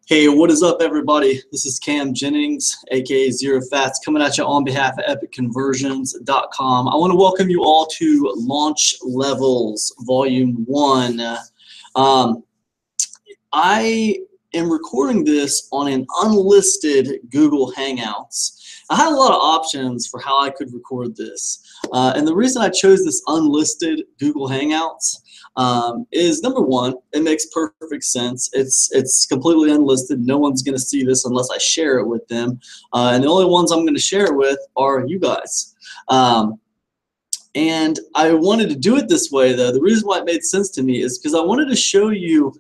Hey, what is up, everybody? This is Cam Jennings, aka Zero Fats, coming at you on behalf of EpicConversions.com. I want to welcome you all to Launch Levels Volume 1. I am recording this on an unlisted Google Hangouts. I had a lot of options for how I could record this. And the reason I chose this unlisted Google Hangouts is number one, it makes perfect sense. It's completely unlisted. No one's going to see this unless I share it with them. And the only ones I'm going to share it with are you guys. And I wanted to do it this way, though. The reason why it made sense to me is because I wanted to show you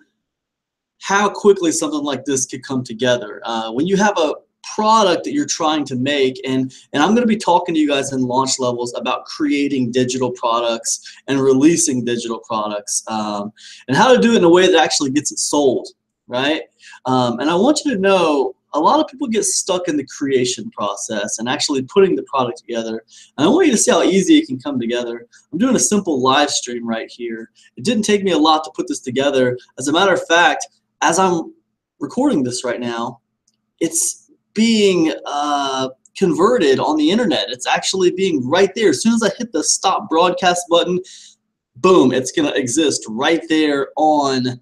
how quickly something like this could come together. When you have a product that you're trying to make, and I'm going to be talking to you guys in launch levels about creating digital products and releasing digital products, and how to do it in a way that actually gets it sold, right? And I want you to know, a lot of people get stuck in the creation process and actually putting the product together. And I want you to see how easy it can come together. I'm doing a simple live stream right here. It didn't take me a lot to put this together. As a matter of fact, as I'm recording this right now, it's being converted on the internet. It's actually being right there. As soon as I hit the stop broadcast button, boom, it's going to exist right there on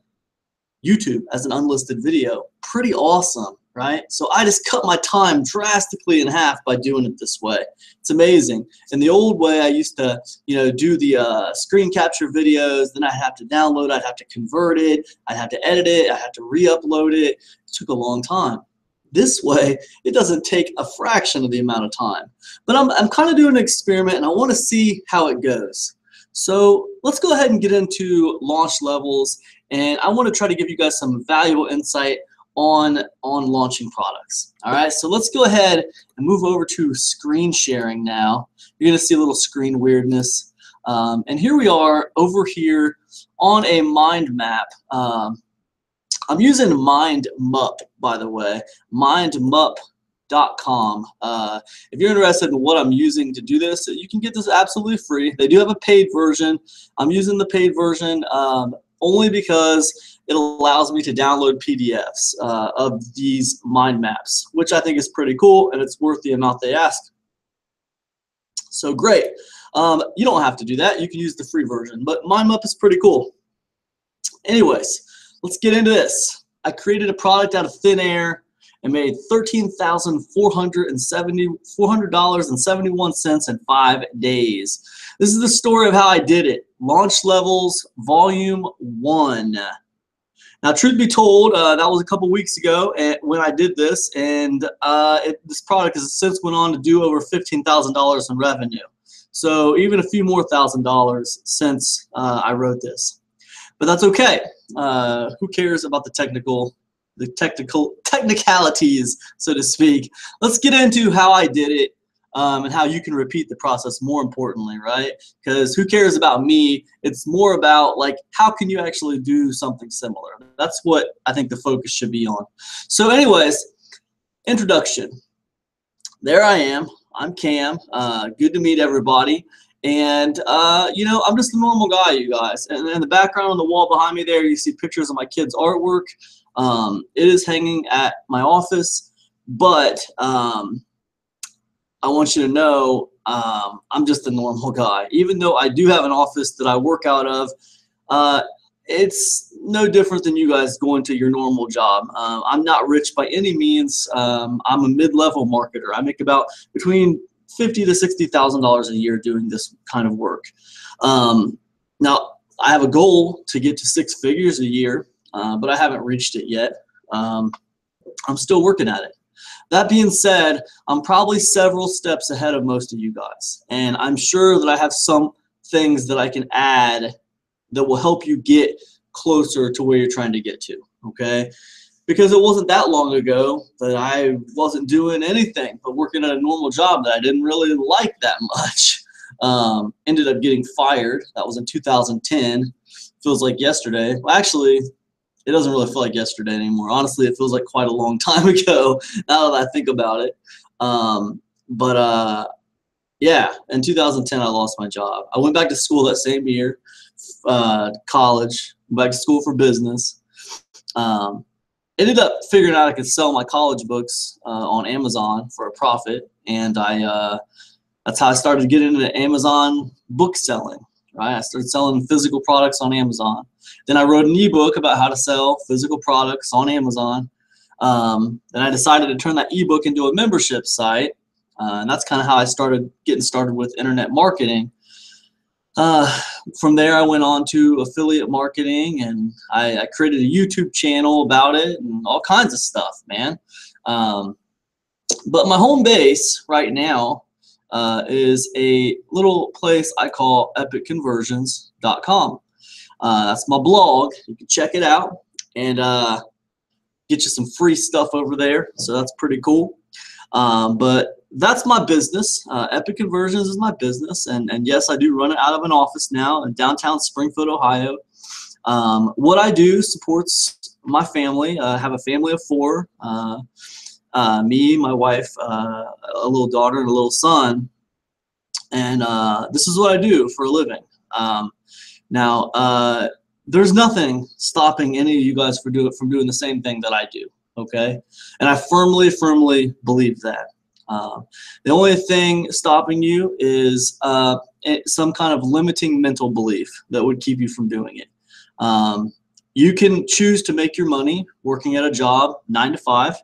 YouTube as an unlisted video. Pretty awesome, right? So I just cut my time drastically in half by doing it this way. It's amazing. In the old way, I used to, do the screen capture videos. Then I'd have to download, I'd have to convert it, I'd have to edit it, I'd have to re-upload it. It took a long time. This way, it doesn't take a fraction of the amount of time. But I'm kind of doing an experiment, and I want to see how it goes. So let's go ahead and get into launch levels, and I want to try to give you guys some valuable insight on launching products. All right, so let's go ahead and move over to screen sharing now. You're going to see a little screen weirdness. And here we are over here on a mind map. I'm using MindMup, by the way, mindmup.com. If you're interested in what I'm using to do this, you can get this absolutely free. They do have a paid version. I'm using the paid version only because it allows me to download PDFs of these mind maps, which I think is pretty cool, and it's worth the amount they ask. So great. You don't have to do that. You can use the free version, but MindMup is pretty cool. Anyways, let's get into this. I created a product out of thin air and made $13,470.71 in 5 days. This is the story of how I did it. Launch Levels Volume 1. Now, truth be told, that was a couple weeks ago when I did this, and this product has since went on to do over $15,000 in revenue. So even a few more $1,000 since I wrote this. But that's okay. Who cares about the technicalities, so to speak? Let's get into how I did it and how you can repeat the process more importantly, right? Because who cares about me? It's more about, like, how can you actually do something similar? That's what I think the focus should be on. So anyways, introduction. There I am. I'm Cam. Good to meet everybody. And, I'm just a normal guy, you guys. And in the background on the wall behind me there, you see pictures of my kids' artwork. It is hanging at my office, but I want you to know I'm just a normal guy. Even though I do have an office that I work out of, it's no different than you guys going to your normal job. I'm not rich by any means. I'm a mid-level marketer. I make about between $50,000 to $60,000 a year doing this kind of work. Now, I have a goal to get to 6 figures a year, but I haven't reached it yet. I'm still working at it. That being said, I'm probably several steps ahead of most of you guys, and I'm sure that I have some things that I can add that will help you get closer to where you're trying to get to, okay? Because it wasn't that long ago that I wasn't doing anything but working at a normal job that I didn't really like that much. Ended up getting fired. That was in 2010. Feels like yesterday. Well, actually, it doesn't really feel like yesterday anymore. Honestly, it feels like quite a long time ago now that I think about it. Yeah, in 2010, I lost my job. I went back to school that same year, college, went back to school for business. ended up figuring out I could sell my college books on Amazon for a profit, and that's how I started getting into Amazon book selling. Right, I started selling physical products on Amazon. Then I wrote an ebook about how to sell physical products on Amazon. Then I decided to turn that ebook into a membership site, and that's kind of how I started getting started with internet marketing. From there, I went on to affiliate marketing, and I created a YouTube channel about it and all kinds of stuff, man. But my home base right now is a little place I call epicconversions.com. That's my blog. You can check it out and get you some free stuff over there. So that's pretty cool. But that's my business. Epic Conversions is my business. And yes, I do run it out of an office now in downtown Springfield, Ohio. What I do supports my family. I have a family of 4. Me, my wife, a little daughter, and a little son. And this is what I do for a living. Now, there's nothing stopping any of you guys from doing the same thing that I do, okay? And I firmly believe that. The only thing stopping you is some kind of limiting mental belief that would keep you from doing it. You can choose to make your money working at a job 9 to 5.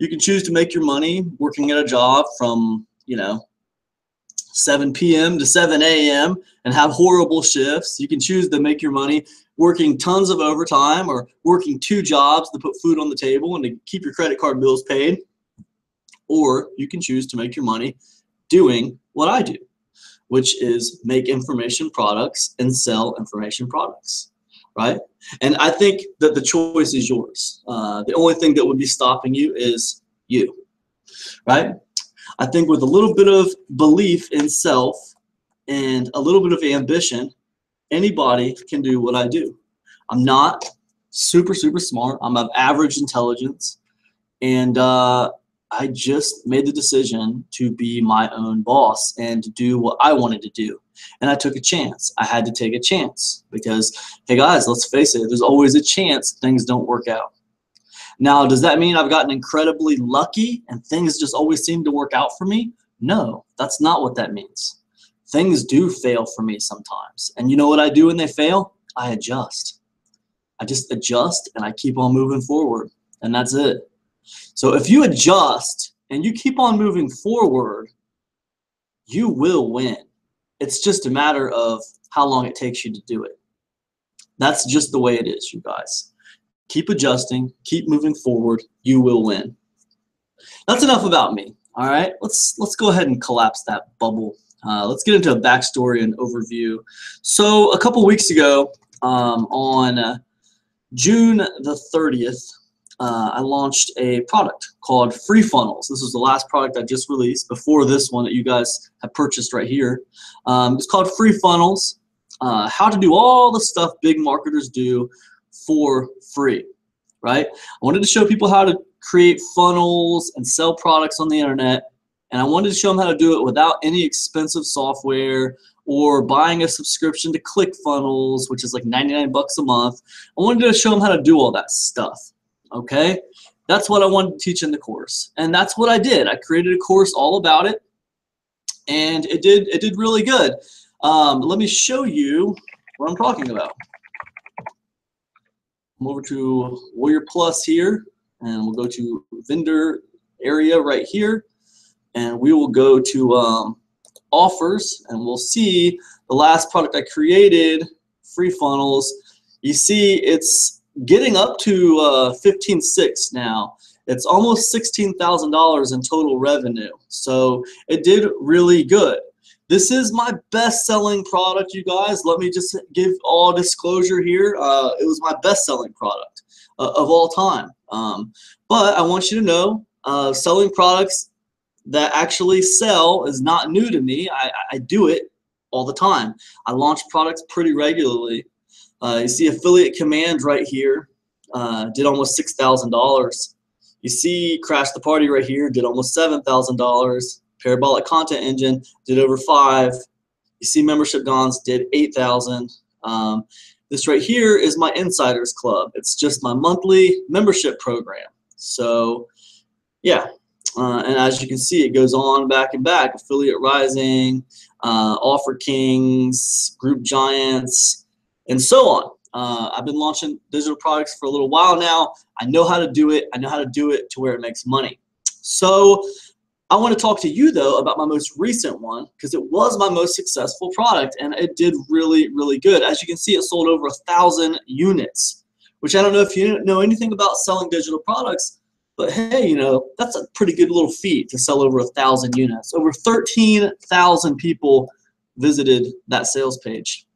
You can choose to make your money working at a job from, 7 p.m. to 7 a.m. and have horrible shifts. You can choose to make your money working tons of overtime or working 2 jobs to put food on the table and to keep your credit card bills paid. Or you can choose to make your money doing what I do, which is make information products and sell information products, right? And I think that the choice is yours. The only thing that would be stopping you is you, right? I think with a little bit of belief in self and a little bit of ambition, anybody can do what I do. I'm not super smart. I'm of average intelligence, and I just made the decision to be my own boss and to do what I wanted to do. And I took a chance. I had to take a chance because, hey guys, let's face it, there's always a chance things don't work out. Now, does that mean I've gotten incredibly lucky and things just always seem to work out for me? No, that's not what that means. Things do fail for me sometimes. And you know what I do when they fail? I adjust. I just adjust and I keep on moving forward. And that's it. So if you adjust and you keep on moving forward, you will win. It's just a matter of how long it takes you to do it. That's just the way it is, you guys. Keep adjusting, keep moving forward, you will win. That's enough about me. All right, let's go ahead and collapse that bubble. Let's get into a backstory and overview. So a couple weeks ago, on June the 30th, I launched a product called Free Funnels. This was the last product I just released before this one that you guys have purchased right here. It's called Free Funnels, how to do all the stuff big marketers do for free, right? I wanted to show people how to create funnels and sell products on the internet, and I wanted to show them how to do it without any expensive software or buying a subscription to ClickFunnels, which is like 99 bucks a month. I wanted to show them how to do all that stuff, okay? That's what I wanted to teach in the course, and that's what I did. I created a course all about it, and it did really good. Let me show you what I'm talking about. Come over to Warrior Plus here, and we'll go to vendor area right here, and we will go to offers, and we'll see the last product I created, Free Funnels. You see it's getting up to 15.6 now. It's almost $16,000 in total revenue, so it did really good. This is my best-selling product, you guys. Let me just give all disclosure here. It was my best-selling product of all time. But I want you to know, selling products that actually sell is not new to me. I do it all the time. I launch products pretty regularly. You see Affiliate Command right here, did almost $6,000. You see Crash the Party right here, did almost $7,000. Parabolic Content Engine did over 5. You see Membership Dons did 8,000. This right here is my Insiders Club. It's just my monthly membership program. So yeah, and as you can see, it goes on back and back. Affiliate Rising, Offer Kings, Group Giants, and so on. I've been launching digital products for a little while now. I know how to do it. I know how to do it to where it makes money. So I want to talk to you though about my most recent one, because it was my most successful product and it did really, really good. As you can see, it sold over 1,000 units, which I don't know if you know anything about selling digital products, but hey, you know, that's a pretty good little feat to sell over 1,000 units. Over 13,000 people visited that sales page.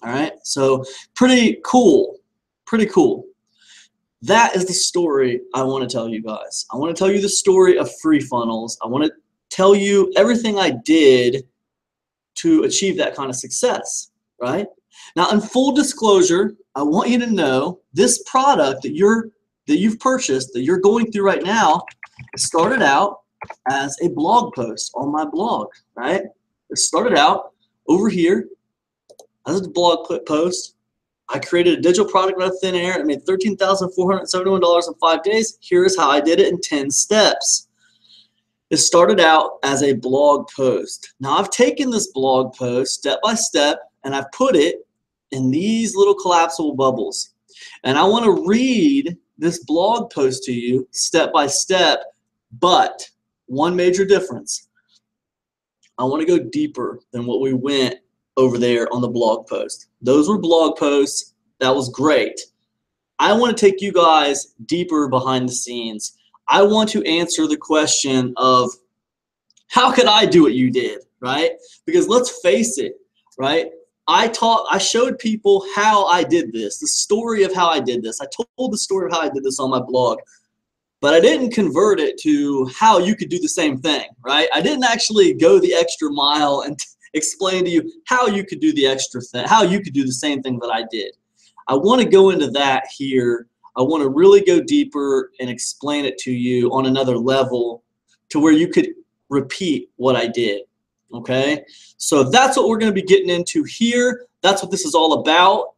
All right, so pretty cool, pretty cool. That is the story I want to tell you guys. I want to tell you the story of FreeFunnels. I want to tell you everything I did to achieve that kind of success, right? Now, in full disclosure, I want you to know this product that you've purchased, that you're going through right now, it started out as a blog post on my blog, right? It started out over here as a blog post. I created a digital product out of thin air. I made $13,471 in 5 days. Here's how I did it in 10 steps. It started out as a blog post. Now I've taken this blog post step by step and I've put it in these little collapsible bubbles. And I want to read this blog post to you step by step, but one major difference. I want to go deeper than what we went over there on the blog post. Those were blog posts. That was great. I want to take you guys deeper behind the scenes. I want to answer the question of how could I do what you did, right? Because let's face it, right? I showed people how I did this, the story of how I did this. I told the story of how I did this on my blog, but I didn't convert it to how you could do the same thing, right? I didn't actually go the extra mile and explain to you how you could do the extra thing, how you could do the same thing that I did. I want to go into that here. I want to really go deeper and explain it to you on another level to where you could repeat what I did, okay? So that's what we're going to be getting into here. That's what this is all about.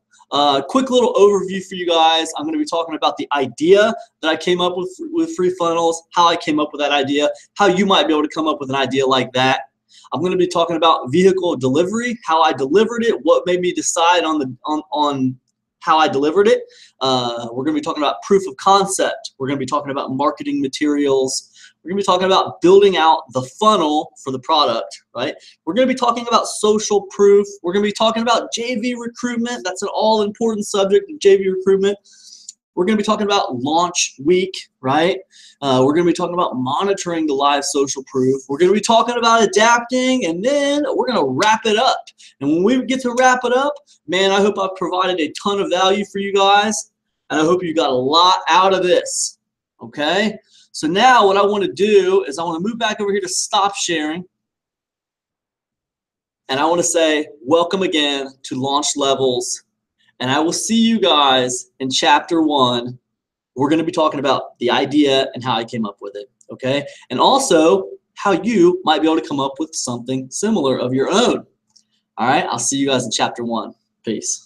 Quick little overview for you guys. I'm going to be talking about the idea that I came up with FreeFunnels, how I came up with that idea, how you might be able to come up with an idea like that. I'm going to be talking about vehicle delivery, how I delivered it, what made me decide on how I delivered it. We're going to be talking about proof of concept. We're going to be talking about marketing materials. We're going to be talking about building out the funnel for the product, right? We're going to be talking about social proof. We're going to be talking about JV recruitment. That's an all-important subject of JV recruitment. We're going to be talking about launch week, right? We're going to be talking about monitoring the live social proof. We're going to be talking about adapting, and then we're going to wrap it up. And when we get to wrap it up, man, I hope I've provided a ton of value for you guys, and I hope you got a lot out of this, okay? So now what I want to do is I want to move back over here to stop sharing, and I want to say welcome again to Launch Levels. And I will see you guys in chapter 1. We're going to be talking about the idea and how I came up with it, okay? And also how you might be able to come up with something similar of your own. All right, I'll see you guys in chapter 1. Peace.